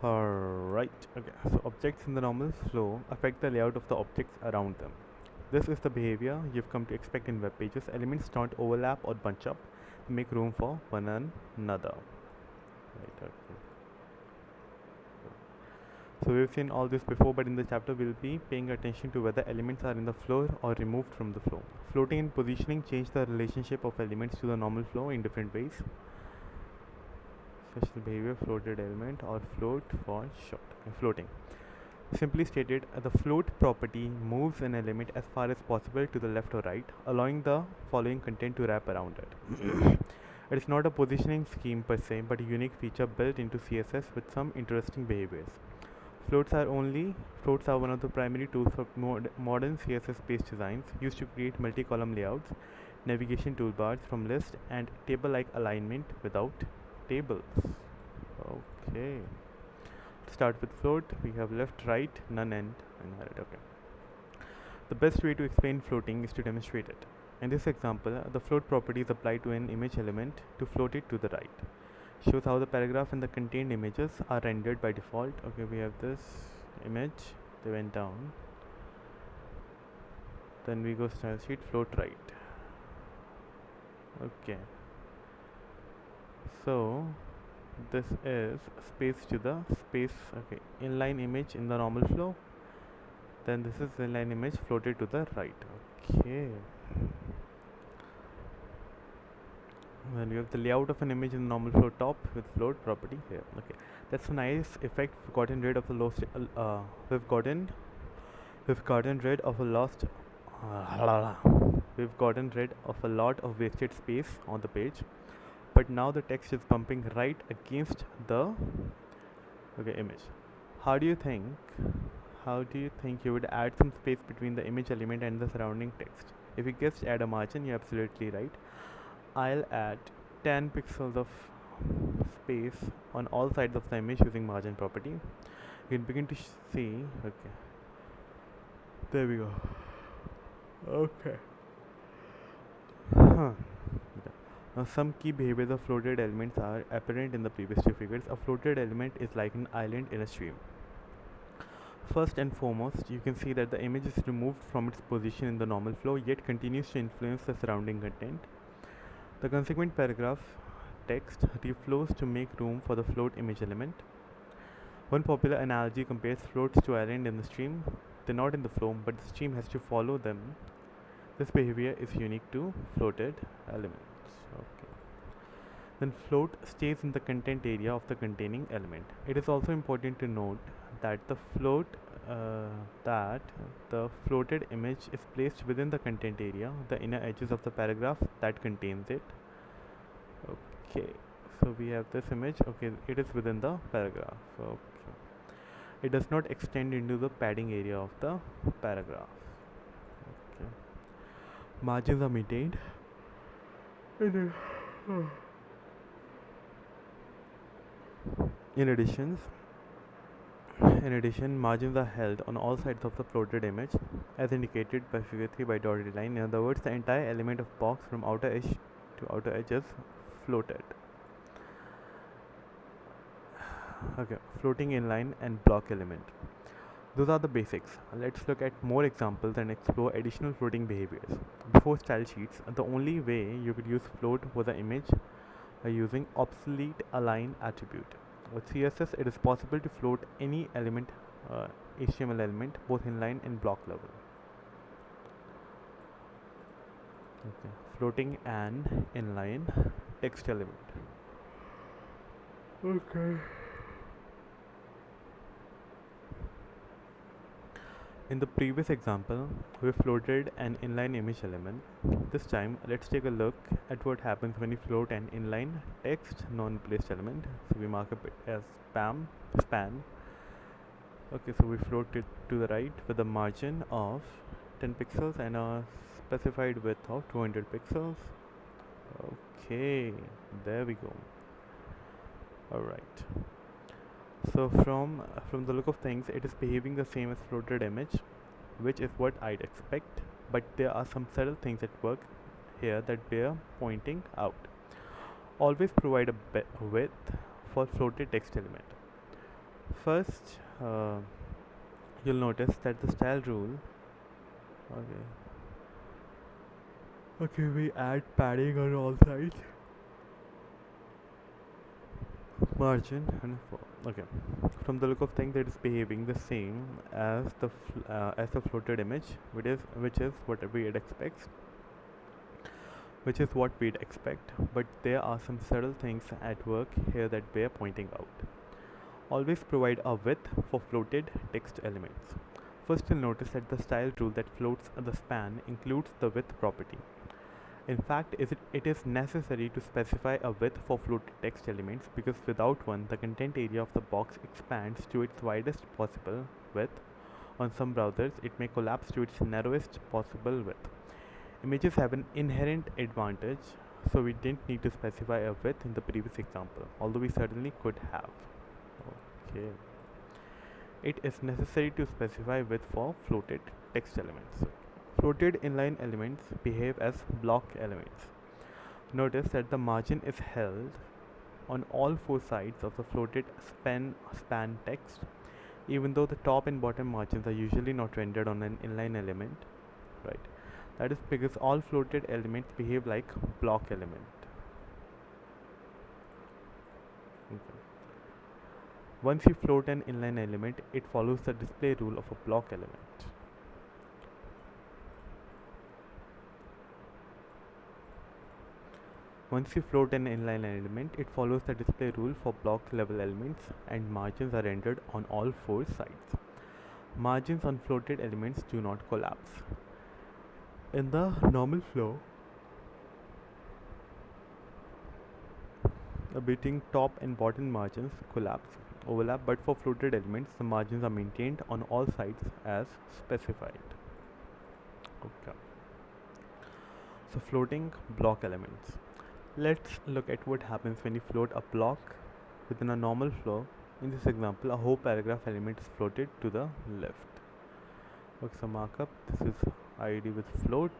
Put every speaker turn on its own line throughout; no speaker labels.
Alright, okay. So objects in the normal flow affect the layout of the objects around them. This is the behavior you've come to expect in web pages. Elements don't overlap or bunch up, they make room for one another. Right, okay. So we've seen all this before, but in the chapter we'll be paying attention to whether elements are in the flow or removed from the flow. Floating and positioning change the relationship of elements to the normal flow in different ways. Special behavior, floated element, or float for short. Floating. Simply stated, the float property moves an element as far as possible to the left or right, allowing the following content to wrap around it. It is not a positioning scheme per se, but a unique feature built into CSS with some interesting behaviors. Floats are one of the primary tools for modern CSS-based designs used to create multi-column layouts, navigation toolbars from list, and table-like alignment without tables. Okay. Start with float. We have left, right, none, and inherit. Okay. The best way to explain floating is to demonstrate it. In this example, the float property is applied to an image element to float it to the right. Shows how the paragraph and the contained images are rendered by default. Okay, we have this image, they went down. Then we go style sheet, float right. Okay. So this is space to the space. Okay, inline image in the normal flow. Then this is inline image floated to the right. Okay. Then we have the layout of an image in normal flow top with float property here. Okay, that's a nice effect. We've gotten rid of a lost. We've gotten rid of a lost. We've gotten rid of a lot of wasted space on the page, but now the text is bumping right against the image. How do you think? How do you think you would add some space between the image element and the surrounding text? If you guessed add a margin, you're absolutely right. I'll add 10 pixels of space on all sides of the image using margin property. You can begin to see. Okay, there we go. Okay. Huh. Okay. Now some key behaviors of floated elements are apparent in the previous two figures. A floated element is like an island in a stream. First and foremost, you can see that the image is removed from its position in the normal flow yet continues to influence the surrounding content. The consequent paragraph text reflows to make room for the float image element. One popular analogy compares floats to island in the stream. They're not in the flow, but the stream has to follow them. This behavior is unique to floated elements. Okay. Then float stays in the content area of the containing element. It is also important to note that that the floated image is placed within the content area, the inner edges of the paragraph that contains it. Okay, so we have this image. Okay, it is within the paragraph. Okay, it does not extend into the padding area of the paragraph. Okay, margins are maintained. In addition, margins are held on all sides of the floated image, as indicated by figure 3 by dotted line. In other words, the entire element of box from outer edge to outer edge is floated. Okay, floating inline and block element. Those are the basics. Let's look at more examples and explore additional floating behaviors. Before style sheets, the only way you could use float was an image using obsolete align attribute. With CSS, it is possible to float any element, HTML element, both inline and block level. Okay, floating and inline text element. Okay. In the previous example, we floated an inline image element. This time, let's take a look at what happens when you float an inline text non-placed element. So we mark up it as span. Okay, so we float it to the right with a margin of 10 pixels and a specified width of 200 pixels. Okay, there we go. Alright. So from the look of things, it is behaving the same as floated image, which is what I'd expect, but there are some subtle things at work here that bear pointing out. Always provide a width for floated text element. First, you'll notice that the style rule. Okay. Okay, we add padding on all sides. Margin and okay. From the look of things, it is behaving the same as the floated image, which is what we'd expect, But there are some subtle things at work here that bear pointing out. Always provide a width for floated text elements. First, you'll notice that the style rule that floats the span includes the width property. In fact, it is necessary to specify a width for floated text elements because without one, the content area of the box expands to its widest possible width. On some browsers, it may collapse to its narrowest possible width. Images have an inherent advantage, so we didn't need to specify a width in the previous example, although we certainly could have. Okay. It is necessary to specify width for floated text elements. Floated inline elements behave as block elements. Notice that the margin is held on all four sides of the floated span text, even though the top and bottom margins are usually not rendered on an inline element, right? That is because all floated elements behave like block element. Okay. Once you float an inline element, it follows the display rule of a block element. Once you float an inline element, it follows the display rule for block level elements and margins are rendered on all four sides. Margins on floated elements do not collapse. In the normal flow, between top and bottom margins overlap, but for floated elements, the margins are maintained on all sides as specified. Okay. So floating block elements. Let's look at what happens when you float a block within a normal flow. In this example, a whole paragraph element is floated to the left. Okay, so markup. This is id with float.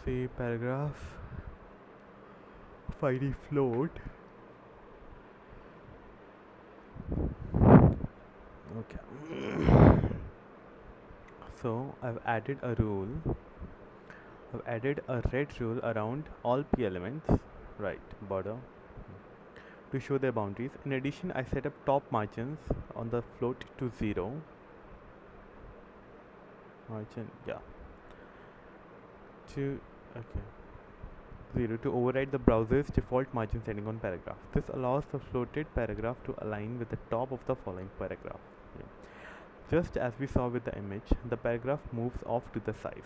Say paragraph id float. Okay. So I've added a rule. I've added a red rule around all p elements, right, border, to show their boundaries. In addition, I set up top margins on the float to 0. Margin, yeah. Okay. 0 to override the browser's default margin setting on paragraph. This allows the floated paragraph to align with the top of the following paragraph. Yeah. Just as we saw with the image, the paragraph moves off to the side,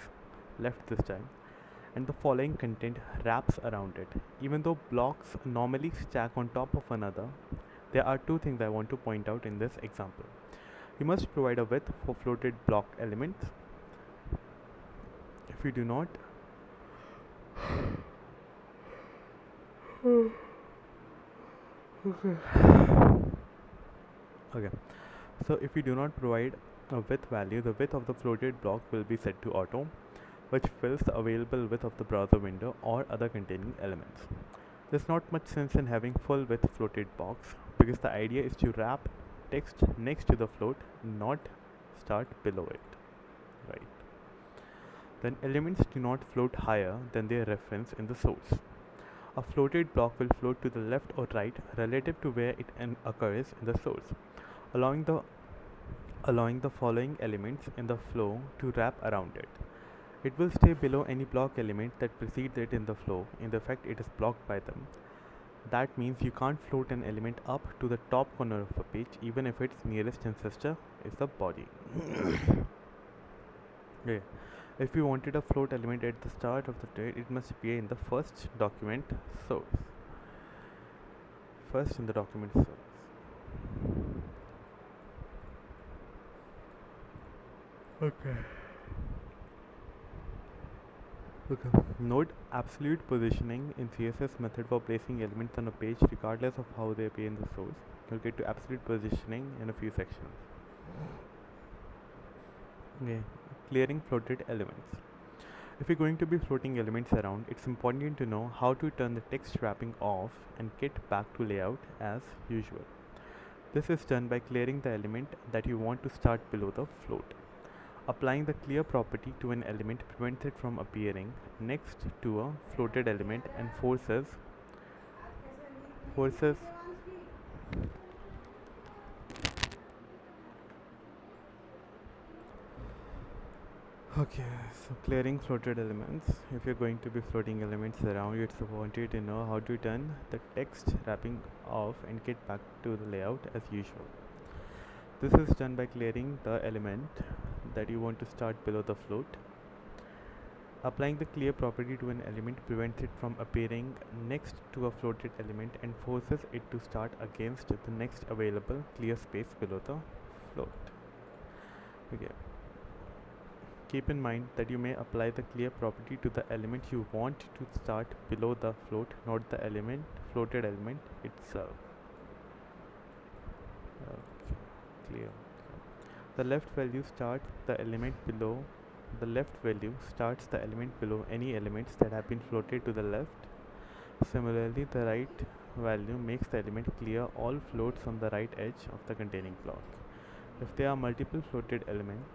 left this time, and the following content wraps around it. Even though blocks normally stack on top of another, there are two things I want to point out in this example. You must provide a width for floated block elements. If you do not, okay. So if you do not provide a width value, the width of the floated block will be set to auto, which fills the available width of the browser window or other containing elements. There's not much sense in having full width floated box because the idea is to wrap text next to the float, not start below it, right? Then elements do not float higher than their reference in the source. A floated block will float to the left or right relative to where it occurs in the source, allowing the following elements in the flow to wrap around it. It will stay below any block element that precedes it in the flow. In effect, it is blocked by them. That means you can't float an element up to the top corner of a page even if its nearest ancestor is the body. Okay. If you wanted a float element at the start of the thread, it must appear in the first document source. First in the document source. Okay. Note absolute positioning in CSS method for placing elements on a page regardless of how they appear in the source. We'll get to absolute positioning in a few sections. Okay. Clearing floated elements. If you're going to be floating elements around, it's important to know how to turn the text wrapping off and get back to layout as usual. This is done by clearing the element that you want to start below the float. Applying the clear property to an element prevents it from appearing next to a floated element and forces. Okay, so clearing floated elements. If you're going to be floating elements around, it's wanted to know how to turn the text wrapping off and get back to the layout as usual. This is done by clearing the element that you want to start below the float. Applying the clear property to an element prevents it from appearing next to a floated element and forces it to start against the next available clear space below the float. Okay. Keep in mind that you may apply the clear property to the element you want to start below the float, not the floated element itself. Okay, clear. The left value starts the element below. The left value starts the element below any elements that have been floated to the left. Similarly, the right value makes the element clear all floats on the right edge of the containing block. If there are multiple floated elements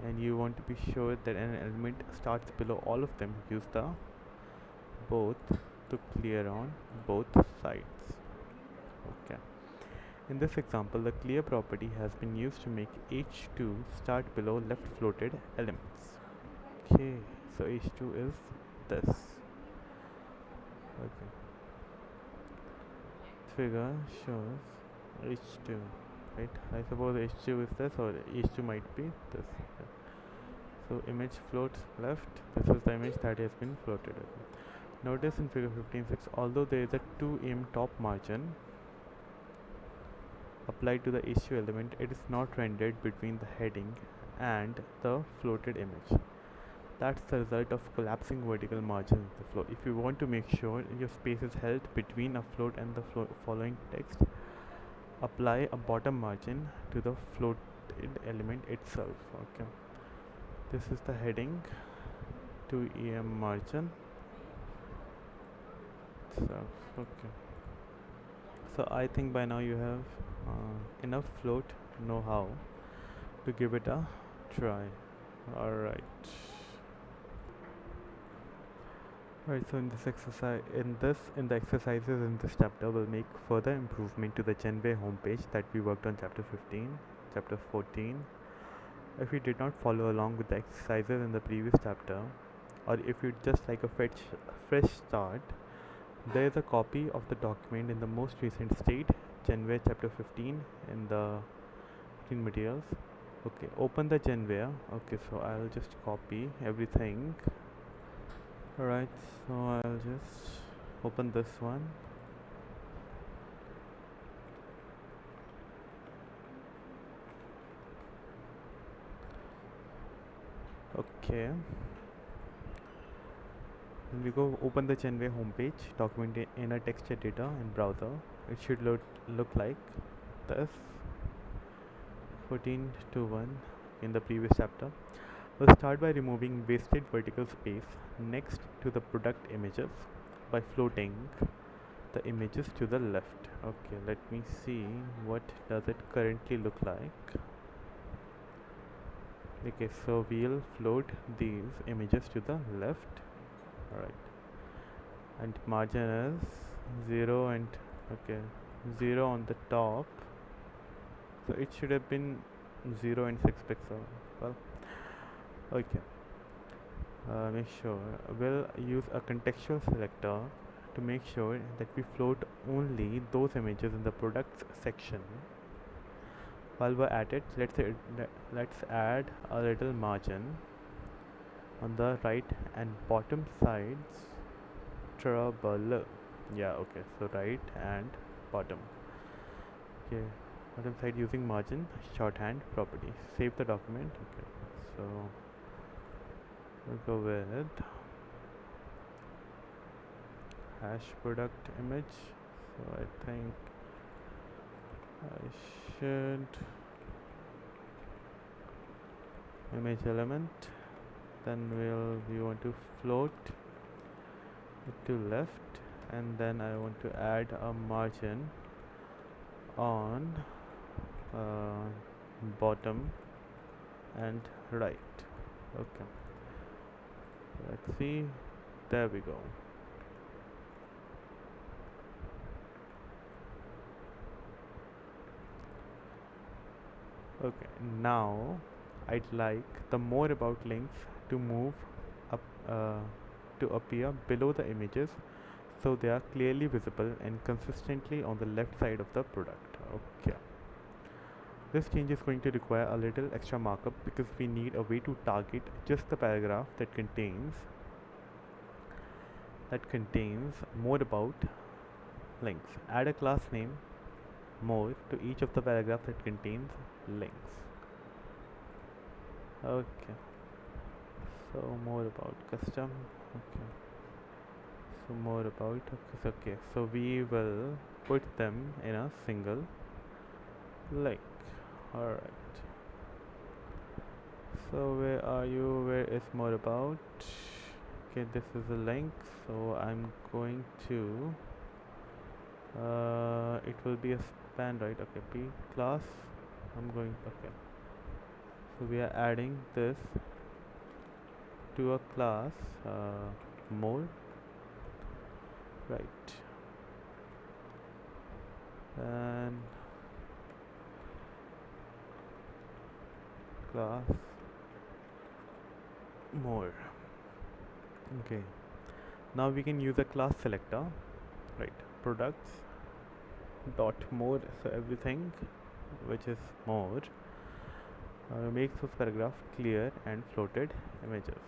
and you want to be sure that an element starts below all of them, use the both to clear on both sides. Okay. In this example, the clear property has been used to make H2 start below left floated elements. Okay, so H2 is this. Okay. Figure shows H2, right? I suppose H2 is this, or H2 might be this. Okay. So image floats left. This is the image that has been floated. Okay. Notice in figure 15.6, although there is a 2 em top margin applied to the H2 element, it is not rendered between the heading and the floated image. That's the result of collapsing vertical margins of the float. If you want to make sure your space is held between a float and the following text, apply a bottom margin to the floated element itself. Okay, this is the heading 2 em margin. So okay, so I think by now you have enough float know-how to give it a try. Alright. Right, so in this exercise, in the exercises in this chapter, we'll make further improvement to the Genway homepage that we worked on chapter 15, chapter 14. If you did not follow along with the exercises in the previous chapter, or if you'd just like a fresh start, there is a copy of the document in the most recent state, Genway chapter 15 in the materials. Okay, open the Genware. Okay, so I'll just copy everything. Alright, so I'll just open this one. Okay, when we go open the Genway homepage, document in a text editor in browser, it should look like this. 14:1 in the previous chapter. We'll start by removing wasted vertical space next to the product images by floating the images to the left. Okay, let me see what does it currently look like. Okay, so we'll float these images to the left. Alright, and margin is 0 and okay, 0 on the top, so it should have been 0 and 6 pixels. Well, okay, make sure we'll use a contextual selector to make sure that we float only those images in the products section. While we're at it, let's add a little margin on the right and bottom sides. Trouble. Yeah, okay, so right and bottom. Okay, bottom side using margin shorthand property. Save the document. Okay, so we'll go with hash product image. So I think I should image element, then we want to float it to left, and then I want to add a margin on bottom and right. Okay, let's see. There we go. Okay, now I'd like the more about links to move up to appear below the images so they are clearly visible and consistently on the left side of the product. Okay, this change is going to require a little extra markup because we need a way to target just the paragraph that contains more about links. Add a class name more to each of the paragraphs that contains links. Okay, so more about custom. Okay, so more about, okay, so we will put them in a single link. All right, so where are you? Where is more about? Okay, this is a link, so I'm going to it will be a span, right? Okay, p class, I'm going, okay, so we are adding this to a class more, right, and class more. Okay, now we can use a class selector, right? Products dot more, so everything which is more makes those paragraph clear and floated images.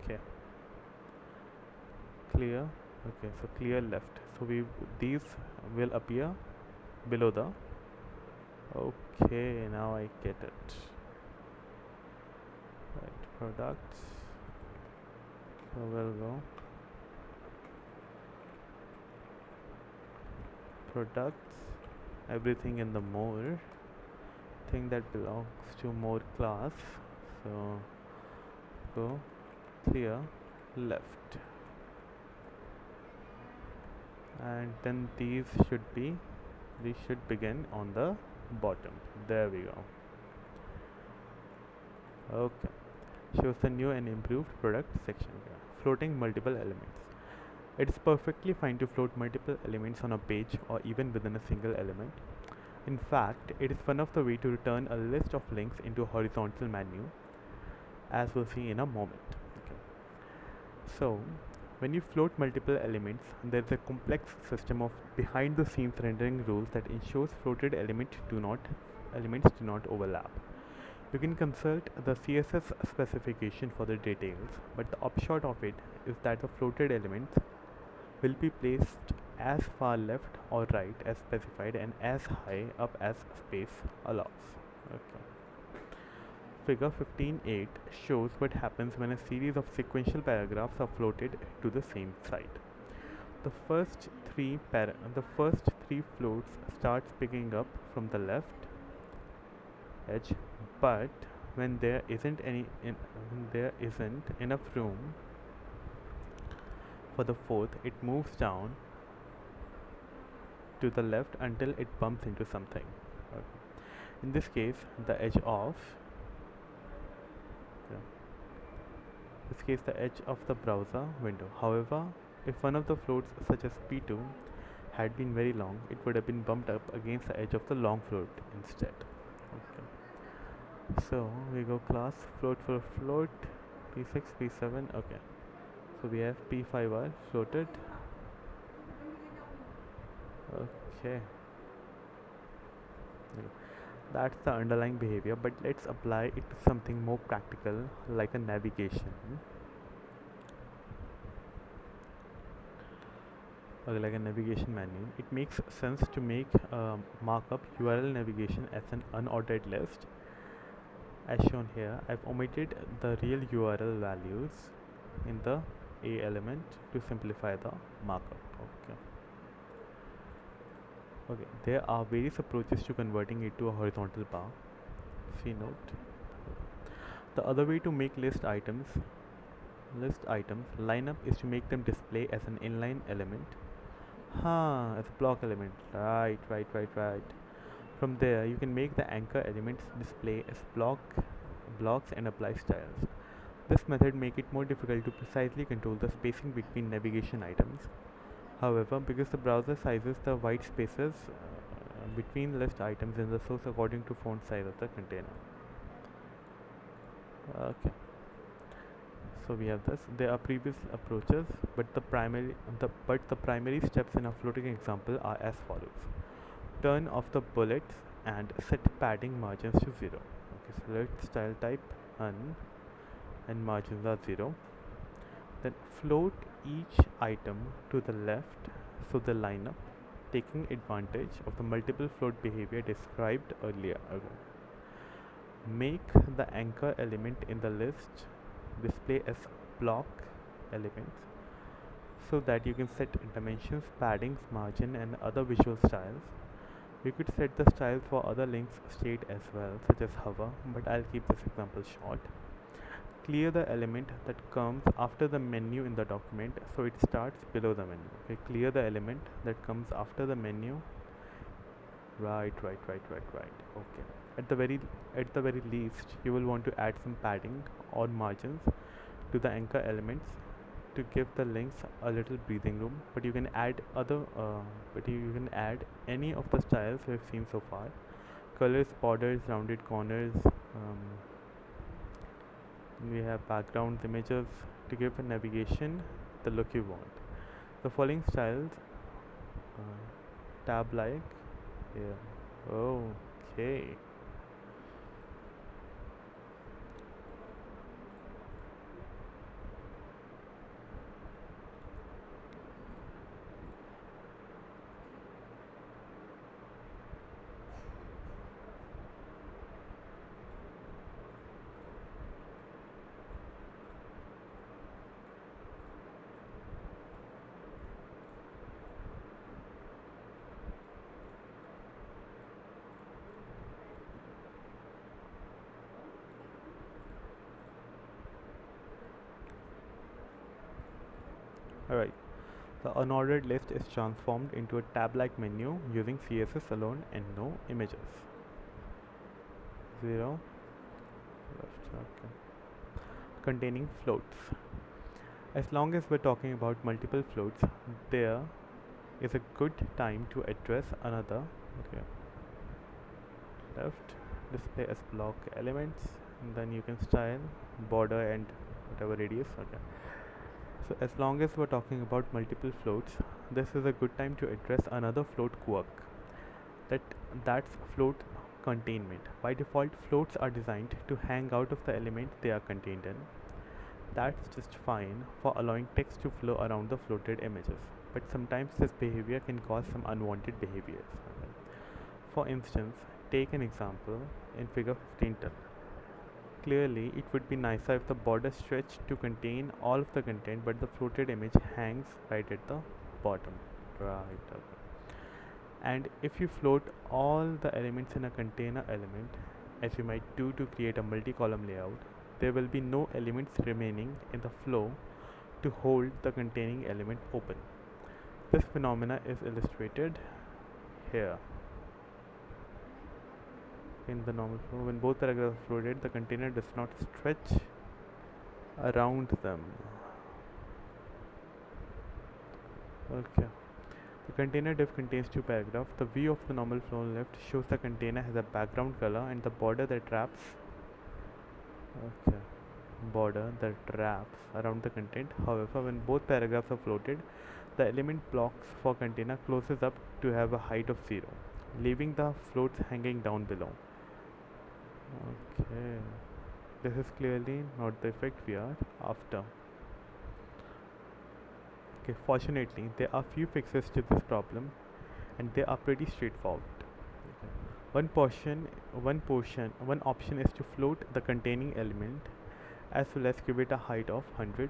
Okay, clear. Okay, so clear left, so we these will appear below the, okay, now I get it, right? Products, so we'll go products, everything in the more thing that belongs to more class, so go clear left, and then these should begin on the bottom. There we go. Okay, shows the new and improved product section here. Floating multiple elements. It's perfectly fine to float multiple elements on a page or even within a single element. In fact, it is one of the way to return a list of links into a horizontal menu, as we'll see in a moment. Okay. So, when you float multiple elements, there is a complex system of behind-the-scenes rendering rules that ensures floated elements do not overlap. You can consult the CSS specification for the details, but the upshot of it is that the floated elements will be placed as far left or right as specified and as high up as space allows. Okay. Figure 15.8 shows what happens when a series of sequential paragraphs are floated to the same site. The first three floats starts picking up from the left edge, but when there isn't enough room for the fourth, it moves down to the left until it bumps into something. Okay. In this case, the edge of the browser window. However, if one of the floats, such as P2, had been very long, it would have been bumped up against the edge of the long float instead. Okay. So we go class float for float P6, P7. Okay. So we have P5R floated. Okay. That's the underlying behavior, but let's apply it to something more practical like a navigation. Like a navigation menu. It makes sense to make markup URL navigation as an unordered list. As shown here, I've omitted the real URL values in the A element to simplify the markup. Okay, there are various approaches to converting it to a horizontal bar. See note. The other way to make list items lineup is to make them display as an inline element. It's a block element. Right. From there, you can make the anchor elements display as blocks and apply styles. This method make it more difficult to precisely control the spacing between navigation items. However, because the browser sizes the white spaces between list items in the source according to font size of the container. Okay, so we have this. There are previous approaches, but the primary steps in a floating example are as follows: turn off the bullets and set padding margins to 0. Okay, select style type none and margins are 0. Then float each item to the left so they line up, taking advantage of the multiple float behavior described earlier. Okay. Make the anchor element in the list display as block elements so that you can set dimensions, paddings, margin, and other visual styles. You could set the styles for other links state as well, such as hover, but I'll keep this example short. Clear the element that comes after the menu in the document so it starts below the menu. Okay, clear the element that comes after the menu. Right. Okay. At the very at the very least, you will want to add some padding or margins to the anchor elements to give the links a little breathing room. But you can add you can add any of the styles we have seen so far: colors, borders, rounded corners. We have backgrounds, images to give a navigation the look you want. The following styles, uh, tab like, yeah. Okay. Alright. The unordered list is transformed into a tab-like menu using CSS alone and no images. 0 left. Okay. Containing floats. As long as we're talking about multiple floats, there is a good time to address another. Okay. Left display as block elements, and then you can style border and whatever radius. Okay. So as long as we're talking about multiple floats, this is a good time to address another float quirk. That that's float containment. By default, floats are designed to hang out of the element they are contained in. That's just fine for allowing text to flow around the floated images, but sometimes this behavior can cause some unwanted behaviors. For instance, take an example in figure 15. Clearly, it would be nicer if the border stretched to contain all of the content, but the floated image hangs right at the bottom. Right. Okay. And if you float all the elements in a container element, as you might do to create a multi-column layout, there will be no elements remaining in the flow to hold the containing element open. This phenomena is illustrated here. In the normal flow, when both paragraphs are floated, the container does not stretch around them. Okay. The container div contains two paragraphs. The view of the normal flow on left shows the container has a background color and the border that wraps around the content. However, when both paragraphs are floated, the element blocks for container closes up to have a height of 0, leaving the floats hanging down below. Okay, this is clearly not the effect we are after. Okay, fortunately, there are few fixes to this problem, and they are pretty straightforward. Okay. One option is to float the containing element as well as give it a height of 100%.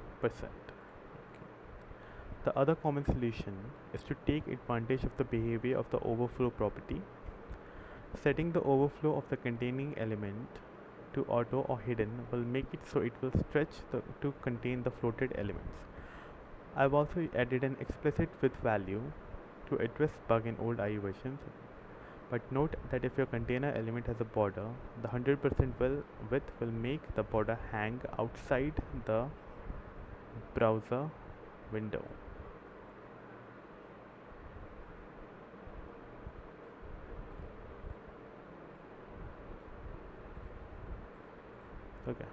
The other common solution is to take advantage of the behavior of the overflow property. Setting the overflow of the containing element to auto or hidden will make it so it will stretch to contain the floated elements. I've also added an explicit width value to address bug in old IE versions. But note that if your container element has a border, the 100% width will make the border hang outside the browser window. Okay.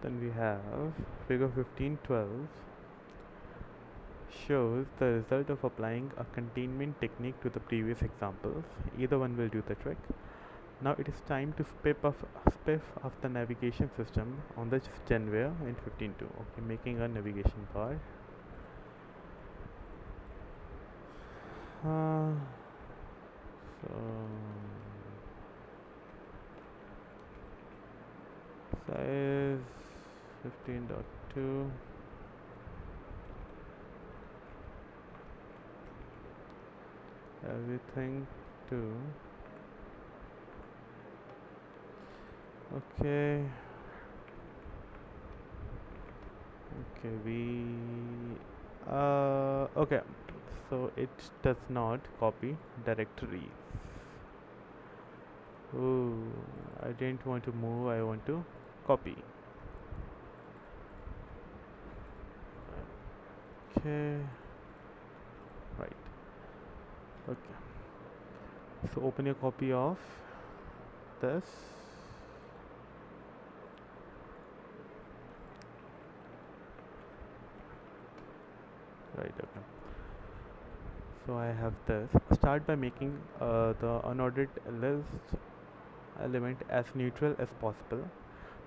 Then we have figure 1512 shows the result of applying a containment technique to the previous examples. Either one will do the trick. Now it is time to spiff of the navigation system on the Genware in 15.2. Okay, making a navigation bar. So size 15.2. Everything to okay. Okay, so it does not copy directories. Oh, I didn't want to move, I want to copy. Okay, right. Okay, so open your copy of this. Right, okay. So I have this. Start by making the unordered list element as neutral as possible.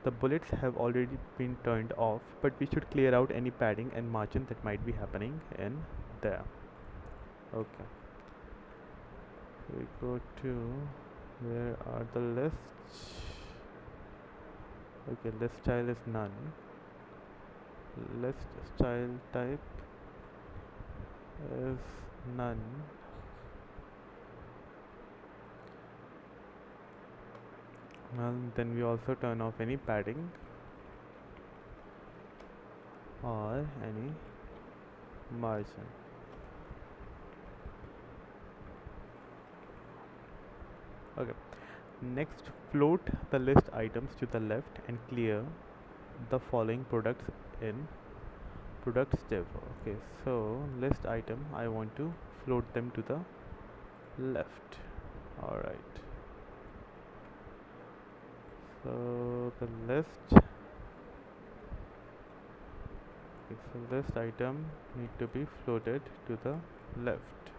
The bullets have already been turned off, but we should clear out any padding and margin that might be happening in there. Okay. We go to where are the lists? Okay, list style is none. List style type is none. Well, then we also turn off any padding or any margin. Okay. Next, float the list items to the left and clear the following products in products div. Okay, so list item, I want to float them to the left. Alright. So the list, okay, so list item need to be floated to the left.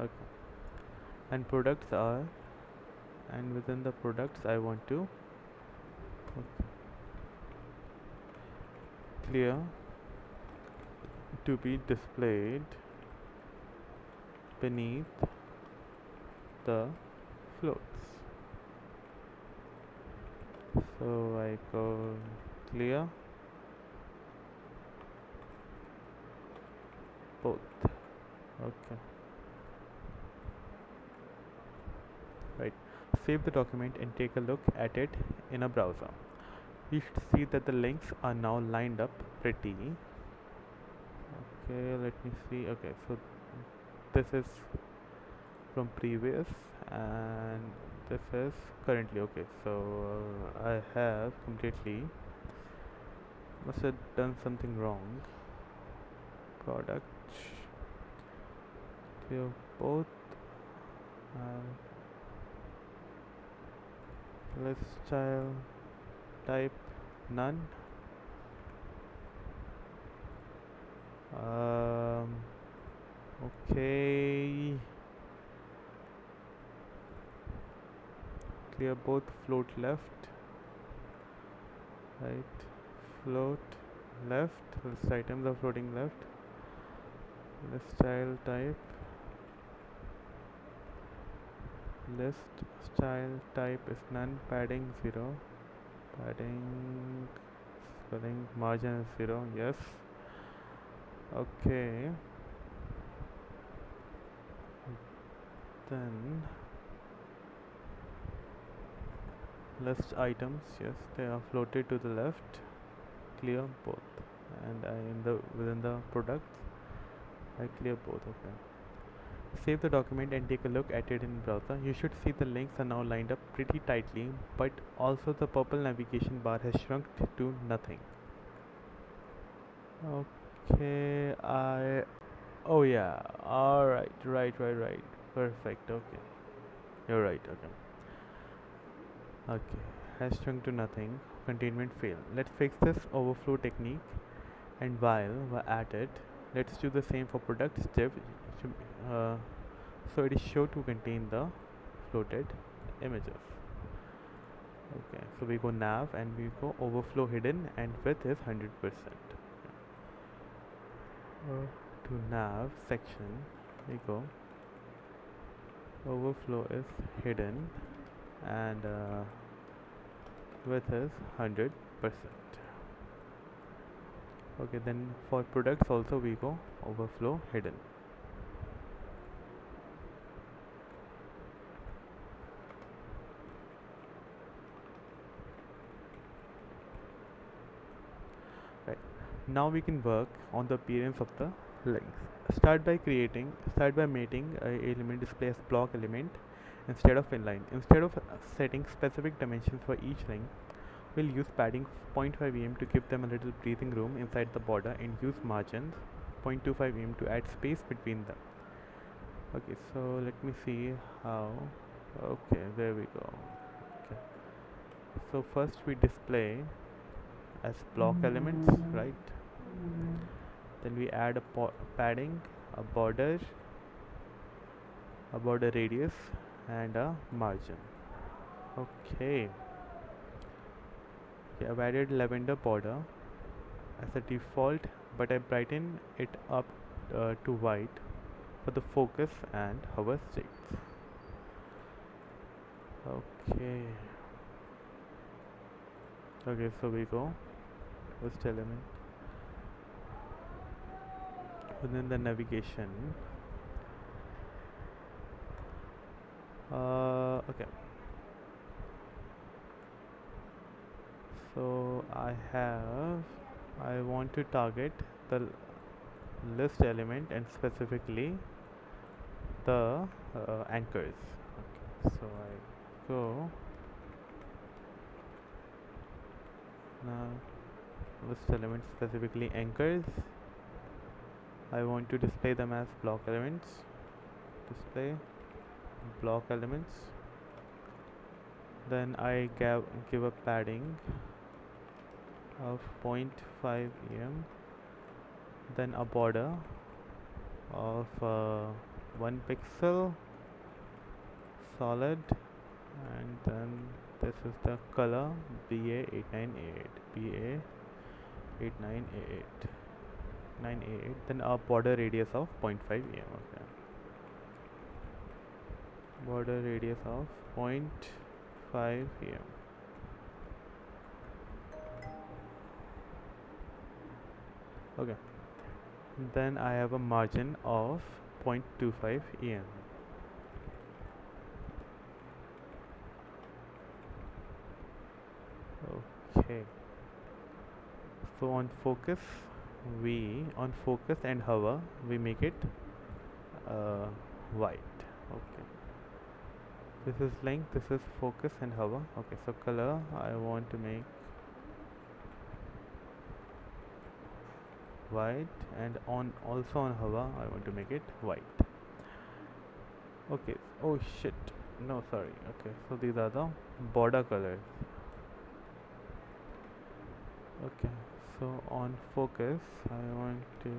Okay. And products are, and within the products I want to clear to be displayed beneath the floats. So I go clear both. Okay. Right. Save the document and take a look at it in a browser. You should see that the links are now lined up pretty. Okay, let me see. Okay, so this is from previous and this is currently. Okay, so I have completely must have done something wrong. Product clear both list style type none. Okay, clear both float left, right, float left, list items are floating left, list style type, list style type is none, padding 0, padding spelling margin is 0, yes. Okay, then list items, yes, they are floated to the left, clear both. and within the products I clear both of them. Save the document and take a look at it in browser. You should see the links are now lined up pretty tightly, but also the purple navigation bar has shrunk to nothing. Okay, oh yeah, alright, right. Perfect, okay. You're right, okay. Okay, has shrunk to nothing. Containment fail. Let's fix this overflow technique, and while we're at it, let's do the same for products div. Uh, so it is sure to contain the floated images. Okay, so we go nav and we go overflow hidden and width is 100%. To nav section we go overflow is hidden and width is 100%. Okay, then for products also we go overflow hidden. Right, now we can work on the appearance of the links. Start by making a element display as block element instead of inline. Instead of setting specific dimensions for each link, we'll use padding 0.5 em to give them a little breathing room inside the border and use margins 0.25 em to add space between them. Okay, so let me see how. Okay, there we go. Okay, so first we display as block elements, right? Then we add a padding, a border, a border radius, and a margin. Okay. Okay, I've added lavender border as a default, but I brighten it up to white for the focus and hover states. Okay. Okay, so we go first element within the navigation. Okay. So I want to target the list element and specifically the anchors. Okay, so I go now list element specifically anchors. I want to display them as block elements. Display block elements. Then I give a padding of 0.5 em, then a border of 1 pixel solid, and then this is the color BA8988 BA8988 988, then a border radius of 0.5 em. Okay, border radius of 0.5 em. Okay, then I have a margin of 0.25 em. Okay, so on focus and hover we make it white. Okay, this is length, this is focus and hover. Okay, so color I want to make white, and also on hover I want to make it white. Okay, oh shit, no, sorry. Okay, so these are the border colors. Okay, so on focus I want to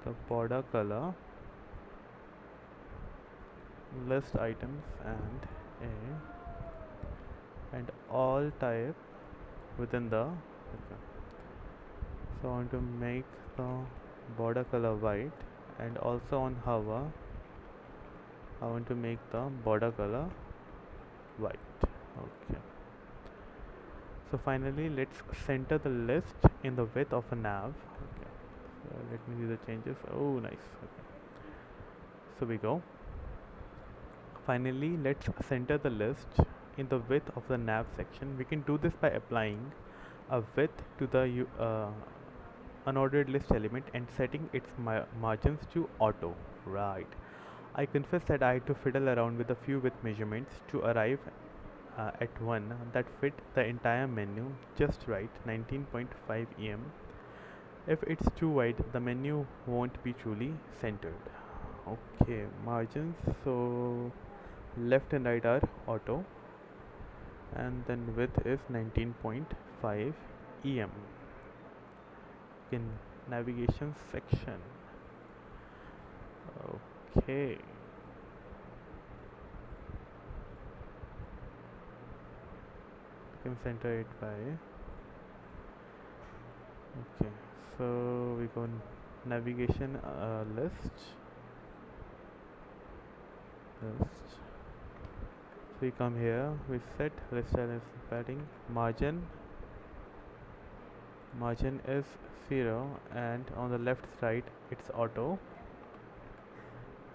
the border color list items and all type within the. Okay, so I want to make the border color white, and also on hover I want to make the border color white. Okay, so finally let's center the list in the width of a nav. Okay, so let me see the changes. Oh nice. Okay, so we go. Finally let's center the list in the width of the nav section. We can do this by applying a width to the unordered list element and setting its margins to auto. Right. I confess that I had to fiddle around with a few width measurements to arrive at one that fit the entire menu just right, 19.5 em. If it's too wide, the menu won't be truly centered. Okay, margins. So left and right are auto, and then width is 19.5 em. In navigation section. Okay. You can center it by. Okay, so we go navigation list. So we come here, we set list style as padding, margin is 0, and on the left side it's auto,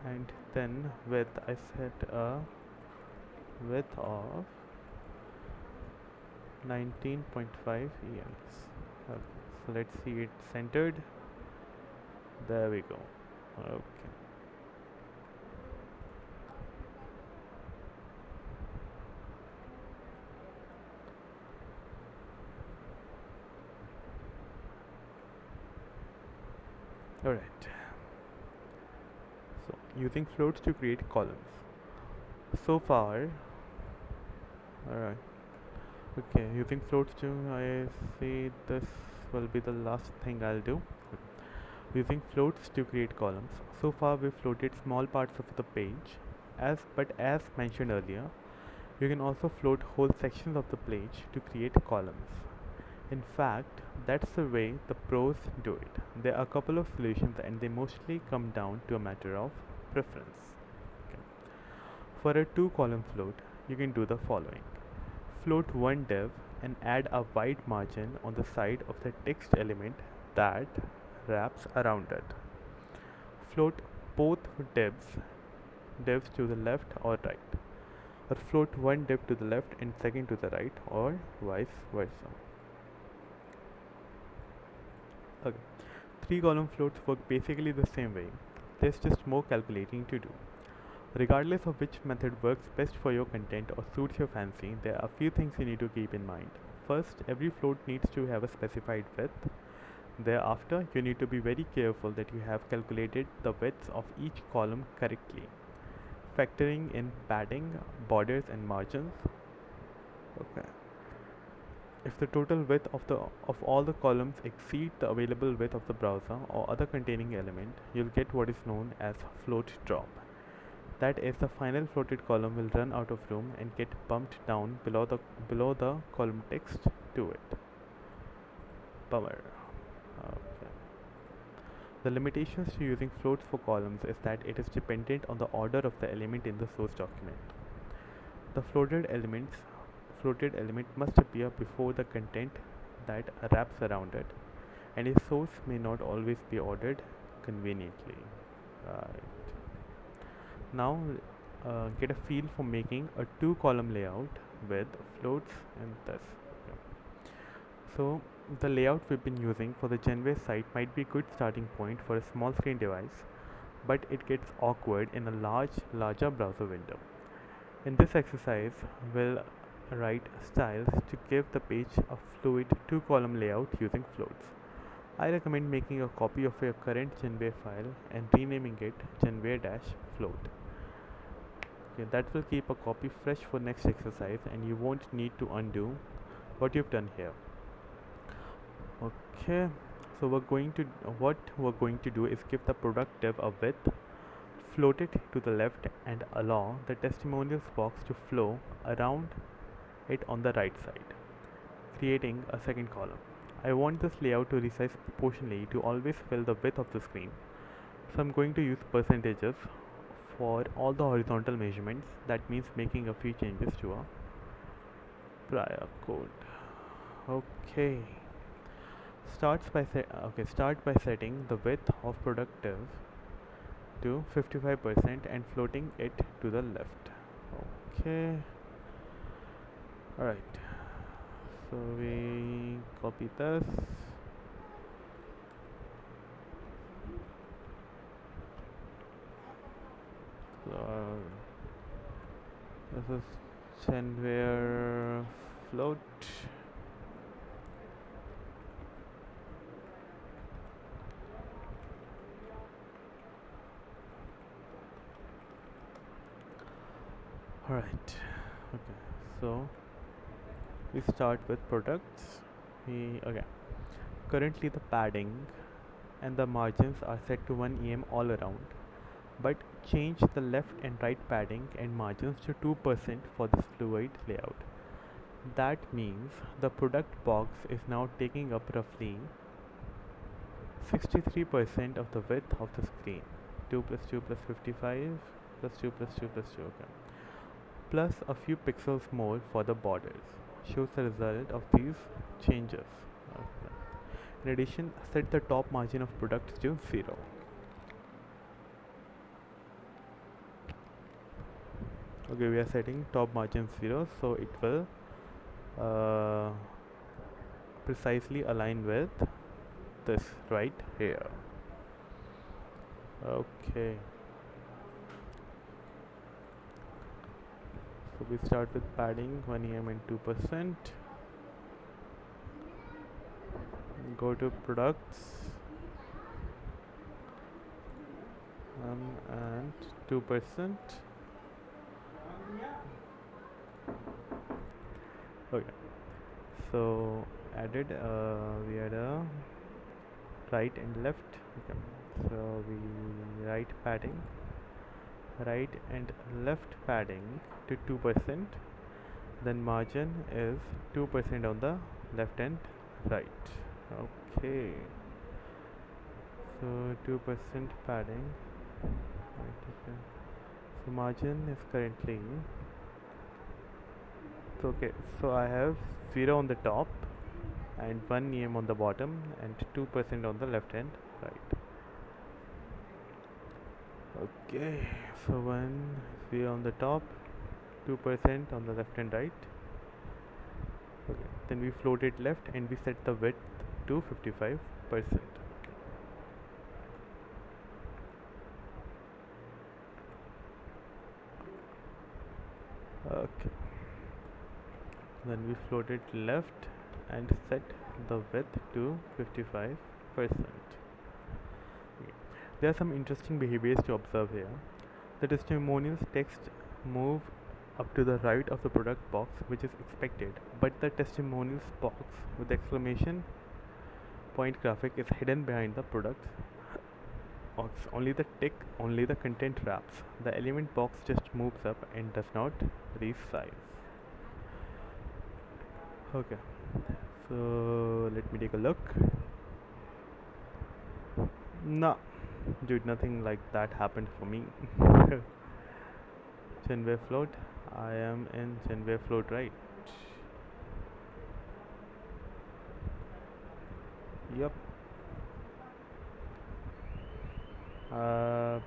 and then width I set a width of 19.5 ems. Okay, so let's see it centered. There we go. Okay. Alright. So using floats to create columns. So far, alright. Okay, using floats to, I see this will be the last thing I'll do. Using floats to create columns. So far we've floated small parts of the page, as mentioned earlier, you can also float whole sections of the page to create columns. In fact, that's the way the pros do it. There are a couple of solutions and they mostly come down to a matter of preference. Okay. For a 2-column float, you can do the following. Float one div and add a wide margin on the side of the text element that wraps around it. Float both divs to the left or right, or float one div to the left and second to the right, or vice versa. Okay. 3-column floats work basically the same way. There's just more calculating to do. Regardless of which method works best for your content or suits your fancy, there are a few things you need to keep in mind. First, every float needs to have a specified width. Thereafter, you need to be very careful that you have calculated the widths of each column correctly, factoring in padding, borders and margins. Okay. If the total width of all the columns exceed the available width of the browser or other containing element, you'll get what is known as float drop. That is, the final floated column will run out of room and get bumped down below the column text to it. Bummer. Okay. The limitations to using floats for columns is that it is dependent on the order of the element in the source document. The floated element must appear before the content that wraps around it, and a source may not always be ordered conveniently. Right. Now get a feel for making a 2-column layout with floats and this. Okay. So the layout we've been using for the Genware site might be a good starting point for a small screen device, but it gets awkward in a larger browser window. In this exercise, we'll write styles to give the page a fluid 2-column layout using floats. I recommend making a copy of your current Genware file and renaming it Genware-float. Okay, that will keep a copy fresh for next exercise and you won't need to undo what you've done here. Okay, so what we're going to do is give the product div a width, float it to the left and allow the testimonials box to flow around it on the right side, creating a second column. I want this layout to resize proportionally to always fill the width of the screen. So I'm going to use percentages for all the horizontal measurements. That means making a few changes to a prior code. Okay. Start by setting the width of product div to 55% and floating it to the left. Okay. Alright. So we copy this uh, this is Chenware float. Alright, okay, so we start with products. Okay, currently the padding and the margins are set to 1 em all around, but change the left and right padding and margins to 2% for this fluid layout. That means the product box is now taking up roughly 63% of the width of the screen. 2 plus 2 plus 55 plus 2 plus 2 plus 2, okay. Plus a few pixels more for the borders. Shows the result of these changes. Okay. In addition, set the top margin of products to 0. Okay, we are setting top margin 0, so it will uh, precisely align with this right here. Okay, so we start with padding 1 em and 2%. Go to products and 2%. Okay, so added we add a right and left. Okay, so we right and left padding to 2%, then margin is 2% on the left and right. Okay, so 2% padding, right, okay. So margin is currently, so okay, so I have 0 on the top and 1 em on the bottom and 2% on the left and right. Okay, so 0 on the top, 2% on the left and right. Okay, then we float it left and we set the width to 55%. Okay, then we float it left and set the width to 55%. Okay. There are some interesting behaviors to observe here. The testimonials text move up to the right of the product box, which is expected, but the testimonials box with the exclamation point graphic is hidden behind the product box. Only the tick, only the content wraps. The element box just moves up and does not resize. Okay, so let me take a look. No, dude, nothing like that happened for me. Chenware float. I am in Chenware float, right? Yep. Uh,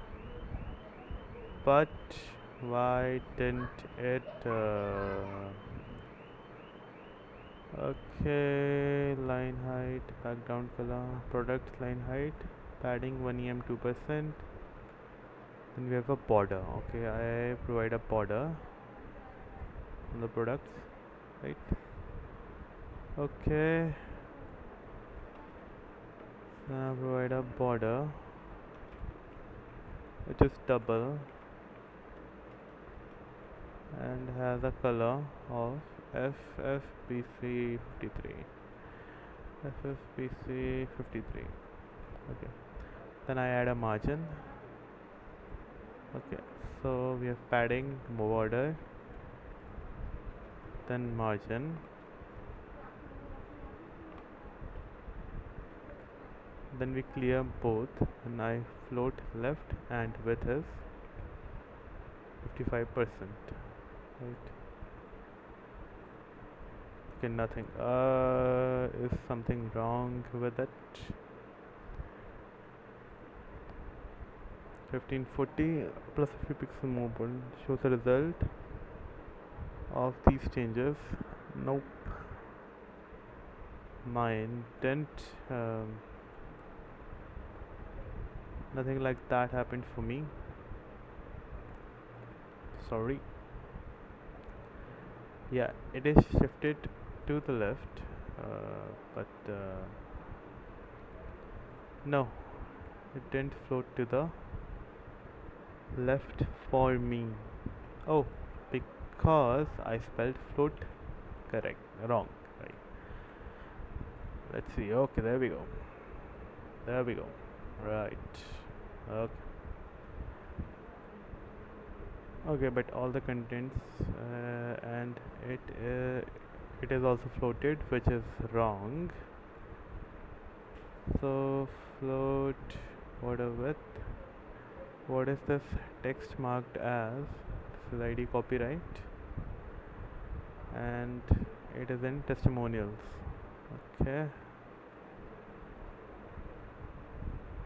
but why didn't it? Okay, line height, background color, product line height, padding 1 em 2%. Then we have a border. Okay, I provide a border on the products, right? Okay, now provide a border which is double and has a color of FFPC 53. FFPC 53. Okay, then I add a margin. Okay, so we have padding, border, then margin, then we clear both and I float left and width is 55%, right? Okay, nothing. Is something wrong with it? 1540 plus a few pixel movement shows the result of these changes. Nope, mine didn't. Nothing like that happened for me. sorry. Yeah, it is shifted to the left, but no, it didn't float to the left for me. Oh, because I spelled float correct, wrong. Right. Let's see. Okay, there we go. There we go. Right. Okay. Okay, but all the contents and it is also floated, which is wrong. So float water width. What is this text marked as? This is ID copyright, and it is in testimonials. Okay.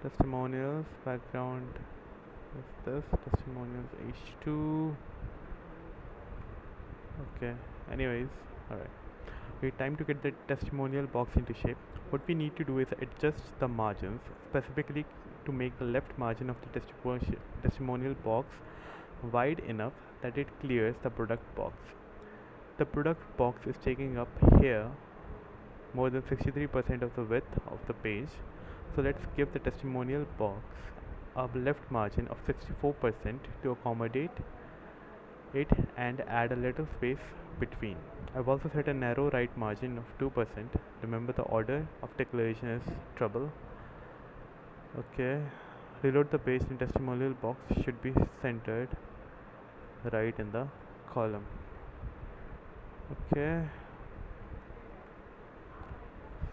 Testimonials background is this testimonials h2. Okay, anyways, alright, okay, time to get the testimonial box into shape. What we need to do is adjust the margins, specifically to make the left margin of the testimonial box wide enough that it clears the product box. The product box is taking up here more than 63% of the width of the page, so let's give the testimonial box a left margin of 64% to accommodate it and add a little space between. I've also set a narrow right margin of 2%. Remember, the order of declaration is trouble. Okay, reload the page and testimonial box should be centered right in the column. Okay,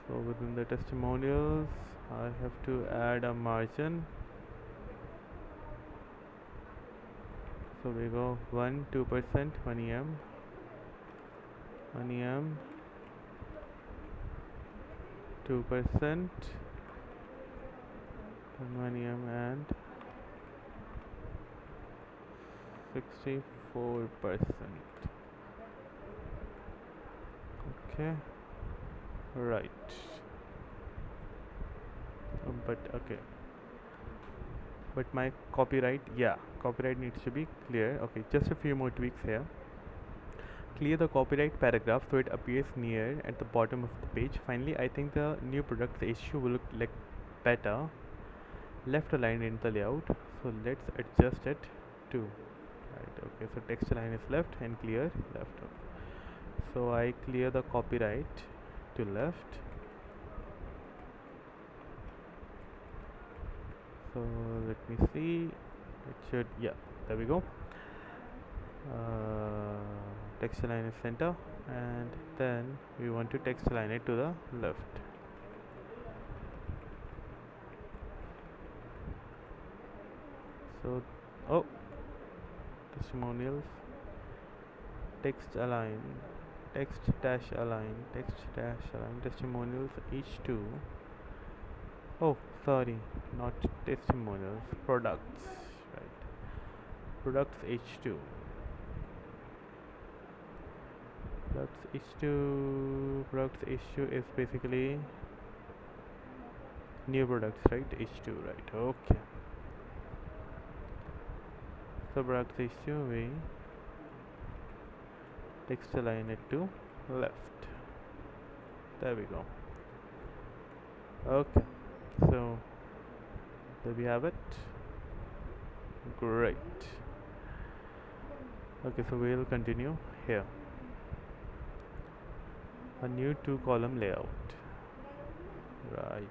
so within the testimonials I have to add a margin. So we go 2%, 1 em, 1 em, 2%, 1 em, and 64%. Okay, right. But okay, but my copyright, yeah, copyright needs to be clear. Okay, just a few more tweaks here. Clear the copyright paragraph so it appears near at the bottom of the page. Finally, I think the new products issue will look like better left aligned in the layout, so let's adjust it too. Right, okay, so text align is left and clear left. Okay. So I clear the copyright to left. So let me see, it should, yeah, there we go. Text align is center, and then we want to text align it to the left. So, oh, testimonials, text align, text dash align, text dash align, testimonials h2. Oh, sorry, not testimonials, products, right? Products h2. Products h2 is basically new products, right? h2, right? Okay. So products h2, we text align it to left. There we go. Okay, so there we have it. Great. Okay, so we'll continue here. A new 2-column layout. Right.